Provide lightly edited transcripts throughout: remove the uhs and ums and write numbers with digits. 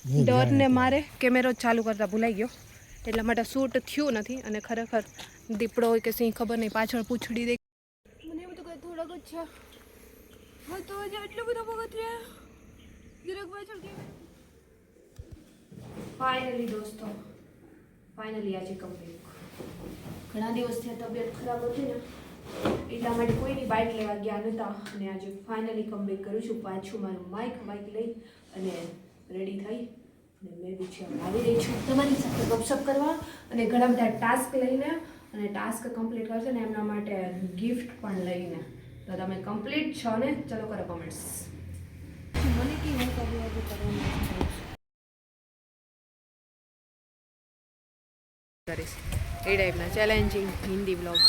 ડરને મારે કેમેરો ચાલુ કરતા ભૂલાઈ ગયો એટલા માટે શૂટ થયું નથી અને ખરેખર દીપડો હોય કે સિંહ ખબર નહીં પાછળ પૂંછડી દે મને એવું તો કંઈ થોડાક જ છે હા તો જ એટલું બધું પગથિયા જરાક પાછળ કે ફાઇનલી દોસ્તો ફાઇનલી આજે કમ્પ્લીટ ઘણા દિવસથી તબિયત ખરાબ હતી ને એટલા માટે કોઈની બાઇક લેવા ગયા નહોતા અને આજે ફાઇનલી કમ્પ્લીટ કરું છું પાછું મારું માઇક લઈ અને રેડી થઈ અને મેં બી છે આવી રહી છું તમારી સાથે ગપશપ કરવા અને ઘણા બધા ટાસ્ક લઈને અને ટાસ્ક કમ્પ્લીટ કરશે ને એમના માટે ગિફ્ટ પણ લઈને તો તમે કમ્પ્લીટ છો ને ચલો કરો કમેન્ટ્સ મને કે હું કરવાનું કરીશ એ ટાઈપના ચેલેન્જિંગ હિન્દી બ્લોગ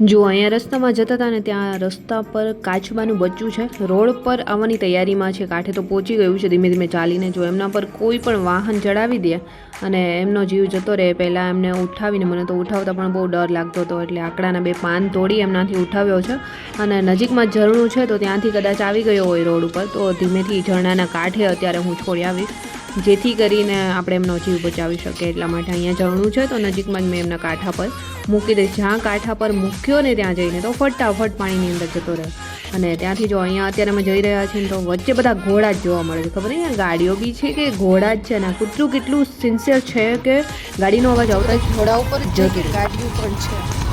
જો અહીંયા રસ્તામાં જતા હતા ને ત્યાં રસ્તા પર કાચબાનું બચ્ચું છે રોડ પર આવવાની તૈયારીમાં છે કાંઠે તો પહોંચી ગયું છે ધીમે ધીમે ચાલીને જો એમના પર કોઈ પણ વાહન ચડાવી દે અને એમનો જીવ જતો રહે પહેલાં એમને ઉઠાવીને મને તો ઉઠાવતા પણ બહુ ડર લાગતો હતો એટલે આકડાના 2 પાન તોડી એમનાથી ઉઠાવ્યો છે અને નજીકમાં ઝરણું છે તો ત્યાંથી કદાચ આવી ગયો હોય રોડ ઉપર તો ધીમેથી ઝરણાના કાંઠે અત્યારે હું છોડી આવીશ જેથી કરીને આપણે એમનો જીવ બચાવી શકીએ એટલા માટે અહીંયા ઝરણું છે તો નજીકમાં જ મેં એમના કાંઠા પર મૂકી દઈશ જ્યાં કાંઠા પર મૂક્યો ને ત્યાં જઈને તો ફટાફટ પાણીની અંદર જતો રહે અને ત્યાંથી જો અહીંયા અત્યારે અમે જઈ રહ્યા છીએ તો વચ્ચે બધા ઘોડા જ જોવા મળે છે ખબર નહીં ગાડીઓ બી છે કે ઘોડા જ છે અને કૂતરું કેટલું સિન્સિયર છે કે ગાડીનો અવાજ આવતા જ ઘોડા ઉપર જતી ગાડીઓ પણ છે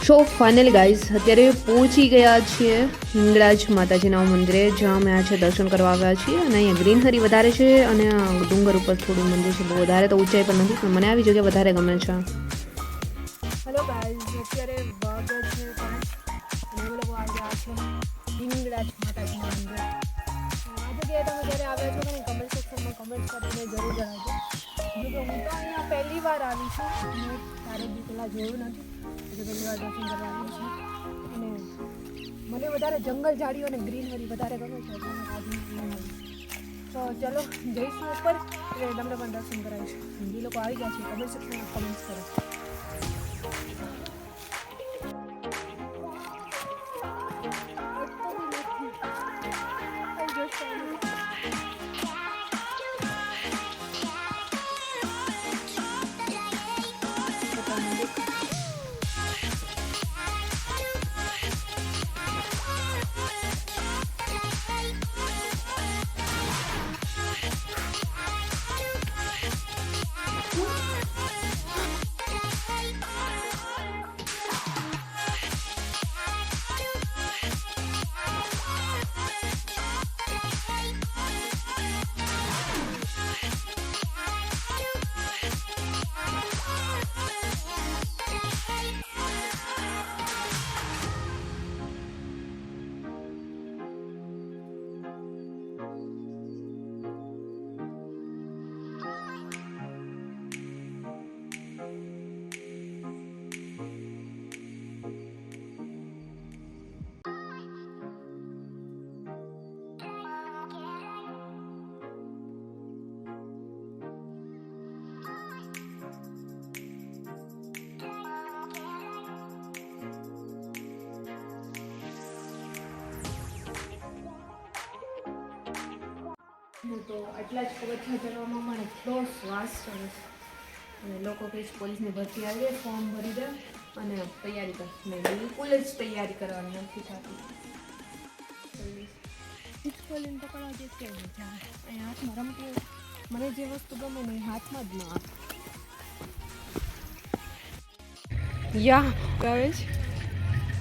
સો ફાઇનલી ગાઈઝ અત્યારે પહોંચી ગયા છીએ હિંગળાજ માતાજીના મંદિરે જ્યાં અમે છે દર્શન કરવા આવ્યા છીએ અને અહીંયા ગ્રીનહરી વધારે છે અને ડુંગર ઉપર થોડું મંદિર છે બહુ વધારે તો ઊંચાઈ પણ નથી પણ મને આવી જગ્યા વધારે ગમે છે હેલો ગાઈઝ અત્યારે વાગે છે 5 અને અમે લોકો આવ્યા છે હિંગળાજ માતાજીના મંદિર આ જગ્યાએ તમે જ્યારે આવ્યા છો ને કમેન્ટ સેક્શનમાં કમેન્ટ કરીને જરૂર જણાવજો જો કે હું તો અહીંયા પહેલી વાર આવી છું મેં તારે બી પહેલાં જોયું નથી એટલે પહેલી વાર દર્શન કરવા આવી છું અને મને વધારે જંગલ ઝાડીઓ અને ગ્રીનહરી વધારે ગમે છે એટલે તો ચલો જઈશું ઉપર એટલે તમને પણ દર્શન કરાવીશું જે લોકો આવી ગયા છે કમેન્ટ સેક્શનમાં કમેન્ટ્સ કરો તો આટલા જ પગથિયા ચડવામાં મને એટલો શ્વાસ ચડે અને લોકો કંઈ પોલીસની ભરતી આવી જાય ફોર્મ ભરી દે અને તૈયારી કર નહીં બિલકુલ જ તૈયારી કરવાની નથી થતી ખોલીને પકડવા જે છે અહીં હાથમાં રમતું મને જે વસ્તુ ગમે ને એ હાથમાં જ ન આવે યા આવે છે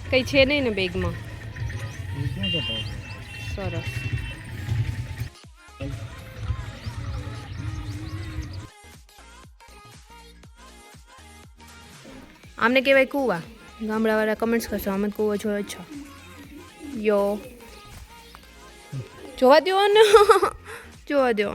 કંઈ છે નહીં ને બેગમાં સરસ આમને કહેવાય કૂવા ગામડાવાળા કમેન્ટ્સ કરશો આમ જ કૂવો જોયો છો યો જોવા દો ને જોવા દો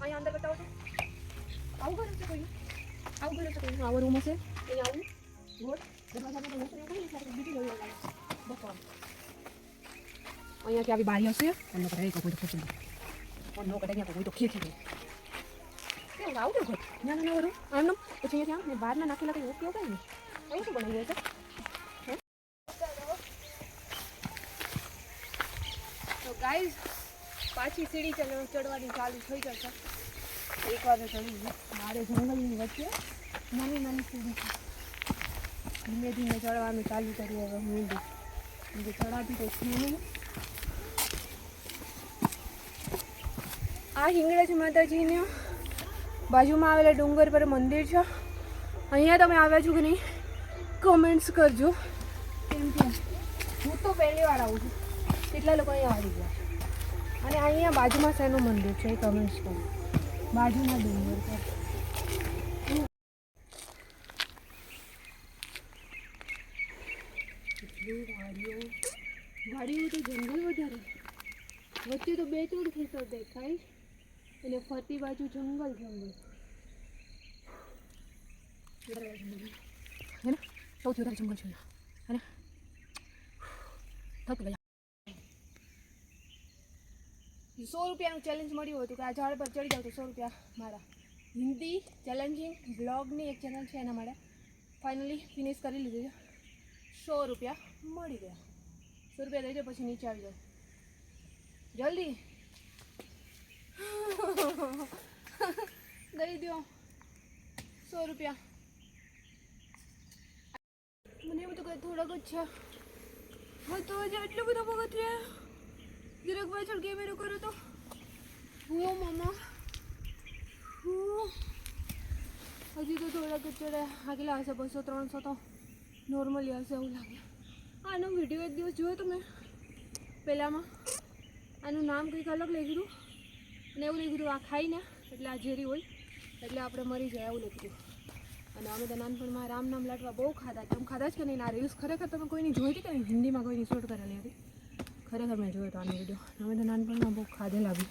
અહીંયા અંદર અંદર બતાવો તો. આવું ઘર છે કોઈ? આવું ઘર છે કોઈ? આવો રૂમ હશે? અહીંયા આવું ગોળ દરવાજામાં તો નોકરી કોઈ નહીં સાથે બીજી જોઈ લાગે બતાવો. અહીંયા કે આવી બારી હશે અને કરાય કોઈ તો ખેંચી પણ નો કદાચ કોઈ તો ખેંચી લે. કેવું આવું કેવું ઘર? ના ના ના રૂમ એમ નો પછી અહીંયા મેં બહારના નાખેલા કંઈ ઓકે ઓકે નહીં એવું શું બનાવ્યું છે? તો ગાઈઝ પાછી સીડી ચડવાની ચાલુ થઈ જશે. એકવાર ચડી મારે જંગલની વચ્ચે નાની નાની સીડી છે. ધીમે ધીમે ચડવાનું ચાલુ કર્યું હવે હું બી ચડાતી તો છે નહીં. આ હિંગળાજી માતાજીને બાજુમાં આવેલા ડુંગર પર મંદિર છે. અહીંયા તમે આવ્યા છો કે નહીં કમેન્ટ્સ કરજો. કેમ કે હું તો પહેલી વાર આવું છું. કેટલા લોકો અહીંયા આવી ગયા અને અહીંયા બાજુમાં શેનું મંદિર છે એ કમેન્ટ્સ કરો. બાજુના ડુંગર પર ગાડીઓ તો જંગલ વધારે વચ્ચે તો 2-3 ખેતર દેખાય અને ફરતી બાજુ જંગલ જંગલ હે ને સૌથી વધારે જંગલ છે હે ને. થક ગયા. 100 રૂપિયાનું ચેલેન્જ મળ્યું હતું કે આ ઝાડ પર ચડી જાવ તો 100 રૂપિયા મારા. હિન્દી ચેલેન્જિંગ બ્લોગની એક ચેનલ છે એના માટે ફાઇનલી ફિનિશ કરી લીધું છે. 100 રૂપિયા મળી ગયા. 100 રૂપિયા દઈ દો પછી નીચે આવી જાઓ જલ્દી. દઈ દો 100 રૂપિયા. મને એવું તો કંઈ થોડાક જ છે. હા તો હજી આટલું બધું પગથિયા જરાક પાછળ કેમેરો કરો તો. હું મામા હજી તો થોડાક જ ચડે. આગલા હશે 200-300 તો નોર્મલી હશે એવું લાગે. આનો વિડીયો એક દિવસ જોયો તો મેં પહેલાંમાં. આનું નામ કંઈક અલગ લઈ દીધું અને એવું લઈ દીધું આ ખાઈને એટલે આ ઝેરી હોય એટલે આપણે મરી જાય એવું લઈ દીધું. અને અમે તો નાનપણમાં રામ નામ લાટવા બહુ ખાધા. તમે ખાધા જ કે નહીં? આ રીલ્સ ખરેખર તમે કોઈની જોઈ હતી કે નહીં? હિન્દીમાં કોઈની શૂટ કરેલી હતી. ખરેખર મેં જોયો હતો આનો વિડીયો. અમે તો નાનપણમાં બહુ ખાધેલા બી.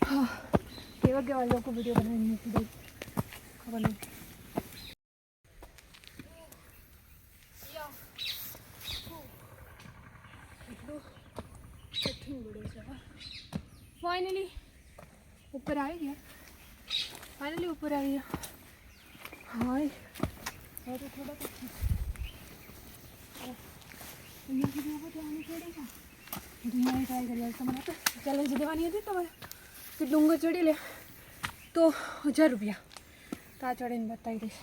હા કેવા કેવા લોકો વિડીયો બનાવીને મૂકી દે ખબર નહીં. એટલું કઠિન વિડીયો છે. ફાઇનલી ઉપર આવી ગયા. ફાઇનલી ઉપર આવી ગયા. હાય હવે તો થોડાક અહીંયા સુધી ઉપર જવાનું છોડે છે. અહીંયા ટ્રાય કરી તમારે તો ચેલેન્જ દેવાની હતી તમારે કે ડુંગર ચડી લે તો 1000 રૂપિયા. તો આ ચડીને બતાવી દઈશ.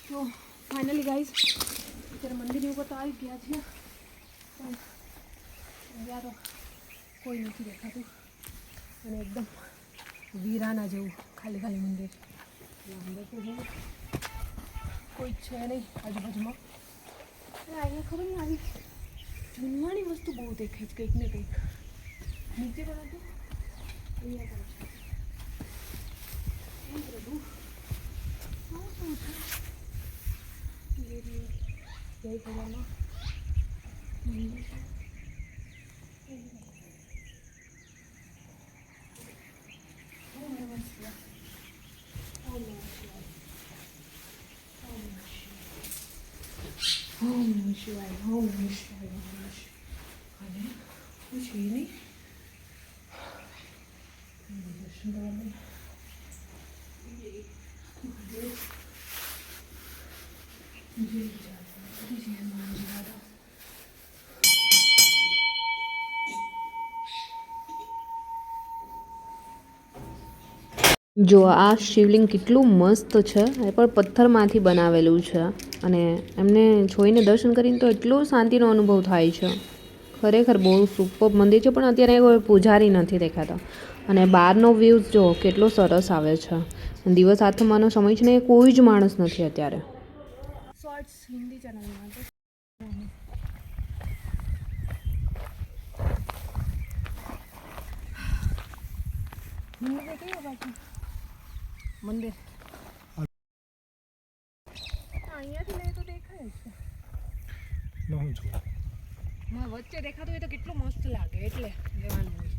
તો ફાઇનલી ગાઈઝ અત્યારે મંદિરની ઉપર તો આવી ગયા છે પણ અહીંયા તો કોઈ નથી દેખાતું અને એકદમ વીરાના જેવું ખાલી ખાલી મંદિર. અંદર તો જવું કોઈ છે નહીં આજુબાજુમાં. અહીંયા ખબર નહીં આવી જૂનવાણી વસ્તુ બહુ દેખાય છે કંઈક ને કંઈક. નીચે પણ હતું અહીંયા પણ છે. બધું શું છે જય ભગવાનમાં મંદિર છે. ઓમ નમઃ શિવાય. ઓમ નમઃ શિવાય. ઓમ નમઃ શિવાય. અને कुछ ही नहीं दर्शन करवाने જો આ શિવલિંગ કેટલું મસ્ત છે. એ પણ પથ્થરમાંથી બનાવેલું છે અને એમને જોઈને દર્શન કરીને તો એટલો શાંતિનો અનુભવ થાય છે. ખરેખર બહુ સુપર મંદિર છે. પણ અત્યારે કોઈ પૂજારી નથી દેખાતા અને બહારનો વ્યૂઝ જો કેટલો સરસ આવે છે. દિવસ આથમવાનો સમય છે ને કોઈ જ માણસ નથી અત્યારે. શોર્ટ્સ હિન્દી ચેનલમાં મંદિર અહીંયાથી લઈએ તો દેખાય છે. વચ્ચે દેખાતું હોય તો કેટલું મસ્ત લાગે એટલે લેવાનું હોય.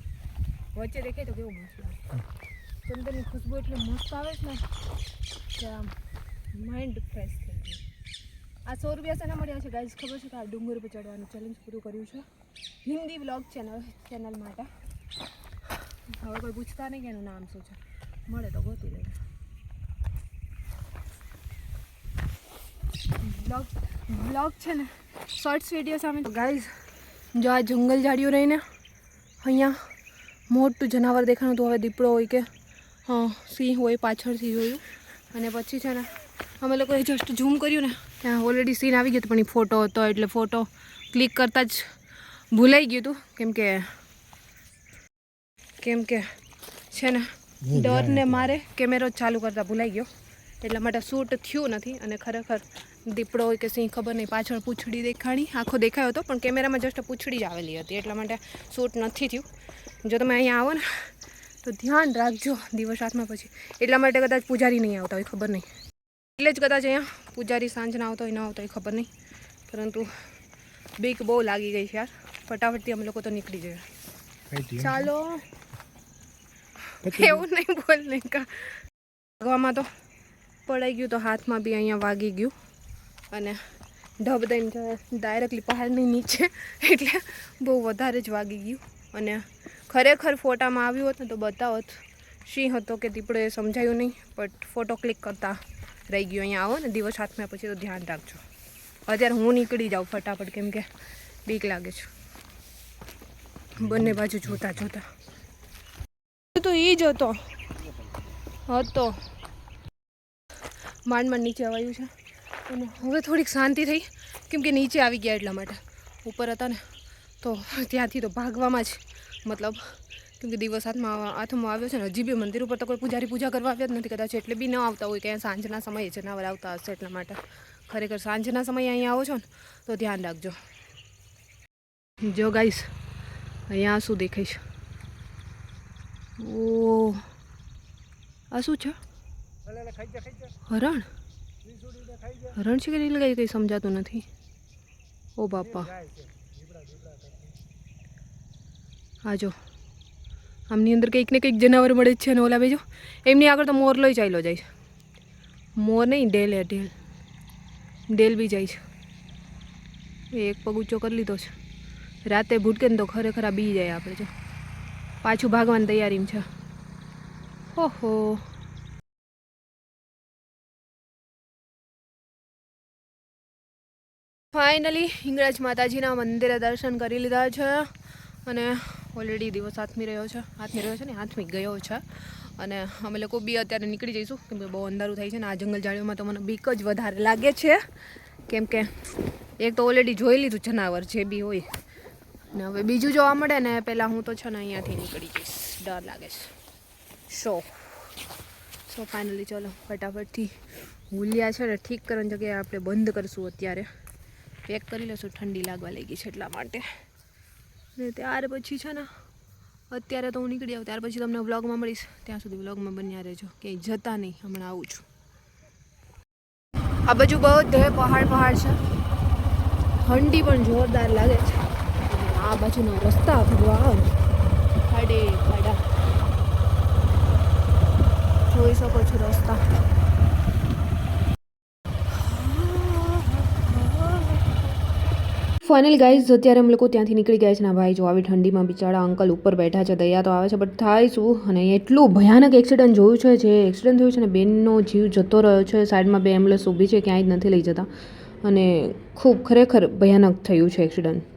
વચ્ચે દેખાય તો કેવું મસ્ત લાગે. ચંદનની ખુશ્બુ એટલી મસ્ત આવે છે ને કે આમ માઇન્ડ ફ્રેશ થઈ જાય. આ 100 રૂપિયા શેના મળ્યા છે ગાઈઝ ખબર છે કે આ ડુંગર પર ચડવાનું ચેલેન્જ પૂરું કર્યું છે હિન્દી વ્લોગ ચેનલ માટે. હવે કોઈ પૂછતા નહીં કે એનું નામ શું છે, મળે તો ગોતી લે. બ્લોગ છે ને શોર્ટ્સ વિડીયો સામે ગાઈઝ જો આ જંગલ ઝાડીઓ રહીને અહીંયા મોટું જનાવર દેખાણું તો હવે દીપડો હોય કે સિંહ હોય પાછળથી જોયું. અને પછી છે ને અમે લોકોએ જસ્ટ ઝૂમ કર્યું ને ત્યાં ઓલરેડી સીન આવી ગયો હતો, પણ એ ફોટો હતો એટલે ફોટો ક્લિક કરતાં જ ભૂલાઈ ગયું હતું કેમ કે છે ને ડરને મારે કેમેરો ચાલુ કરતાં ભૂલાઈ ગયો એટલા માટે શૂટ થયું નથી. અને ખરેખર દીપડો હોય કે સિંહ ખબર નહીં, પાછળ પૂંછડી દેખાણી આખો દેખાયો હતો પણ કેમેરામાં જસ્ટ પૂંછડી જ આવેલી હતી એટલા માટે શૂટ નથી થયું. જો તમે અહીંયા આવો ને તો ધ્યાન રાખજો દિવસ રાતમાં પછી. એટલા માટે કદાચ પૂજારી નહીં આવતા હોય ખબર નહીં, એટલે જ કદાચ અહીંયા પૂજારી સાંજના આવતા હોય ન આવતા હોય ખબર નહીં. પરંતુ બીક બહુ લાગી ગઈ છે યાર. ફટાફટથી અમે લોકો તો નીકળી જઈએ. ચાલો એવું નહીં બોલ નહીં કા ભાગવામાં તો પડાઈ ગયું તો હાથમાં બી અહીંયા વાગી ગયું અને ઢબ દઈને ડાયરેક્ટલી પહાડની નીચે એટલે બહુ વધારે જ વાગી ગયું. અને ખરેખર ફોટામાં આવ્યું હોત ને તો બતાવત સિંહ હતો કે દીપડો એ સમજાયું નહીં, બટ ફોટો ક્લિક કરતા રહી ગયો. અહીંયા આવો ને દિવસ હાથમાં પછી તો ધ્યાન રાખજો. અત્યારે હું નીકળી જાઉં ફટાફટ કેમ કે બીક લાગે છે બંને બાજુ જોતા તો એ જ હતો માંડ નીચે અવાયું છે. અને હવે થોડીક શાંતિ થઈ કેમ કે નીચે આવી ગયા એટલા માટે. ઉપર હતા ને તો ત્યાંથી તો ભાગવામાં જ મતલબ કેમ કે દિવસ હાથમાં આવ્યો છે ને. હજી બી મંદિર ઉપર તો કોઈ પૂજારી પૂજા કરવા આવ્યા જ નથી કદાચ, એટલે બી ન આવતા હોય કે સાંજના સમયે જનાવર આવતા હશે એટલા માટે. ખરેખર સાંજના સમયે અહીંયા આવો છો ને તો ધ્યાન રાખજો. જો ગાઈસ અહીંયા શું દેખાય છે? ઓ આ શું છે? હરણ છે કે નહીં લગાવી કંઈ સમજાતું નથી. ઓ બાપા હા જો આમની અંદર કંઈક ને કંઈક જનાવર મળે જ છે. અને ઓલા બેજો એમની આગળ તો મોર લઈ ચાલ્યો જાય છે. મોર નહીં ડેલ બી જાય છે. એક પગ ઊંચો કરી લીધો છે. રાતે ભૂટકે ને તો ખરેખર આ બી જાય આપણે. જો પાછું ભાગવાની તૈયારીમાં છે. ઓહો ફાઇનલી હિંગળાજ માતાજીના મંદિરે દર્શન કરી લીધા છે. અને ઓલરેડી દિવસ હાથમી ગયો છે. અને અમે લોકો બી અત્યારે નીકળી જઈશું કેમ કે બહુ અંધારું થાય છે ને આ જંગલ ઝાડીઓમાં તો મને બીક જ વધારે લાગે છે કેમ કે એક તો ઓલરેડી જોઈ લીધું જનાવર જે બી હોય ને હવે બીજું જોવા મળે ને પહેલાં હું તો છે ને અહીંયાથી નીકળી જઈશ. ડર લાગે છે. સો ફાઇનલી ચલો ફટાફટથી હુલિયા છે ને ઠીક કરવાની જગ્યાએ આપણે બંધ કરીશું. અત્યારે પેક કરી લઈશું, ઠંડી લાગવા લાગી છે એટલા માટે. ને ત્યાર પછી છે ને અત્યારે તો હું નીકળી આવું, ત્યાર પછી તમને વ્લોગમાં મળીશ. ત્યાં સુધી વ્લોગમાં બન્યા રહેજો, ક્યાંય જતા નહીં. હમણાં આવું છું. આ બાજુ બધે પહાડ છે. ઠંડી પણ જોરદાર લાગે છે. આ બાજુનો રસ્તા ભગવાન ખાડા જોઈ શકો છો રસ્તા. ફાઇનલ ગાઈઝ અત્યારે અમે લોકો ત્યાંથી નીકળી ગયા છે ને ભાઈ જો આવી ઠંડીમાં બિચારા અંકલ ઉપર બેઠા છે. દયા તો આવે છે બટ થાય શું. અને એટલું ભયાનક એક્સિડન્ટ જોયું છે. જે એક્સિડન્ટ થયું છે ને બેનનો જીવ જતો રહ્યો છે. સાઈડમાં 2 એમ્બ્યુલન્સ ઊભી છે, ક્યાંય જ નથી લઈ જતા. અને ખૂબ ખરેખર ભયાનક થયું છે એક્સિડન્ટ.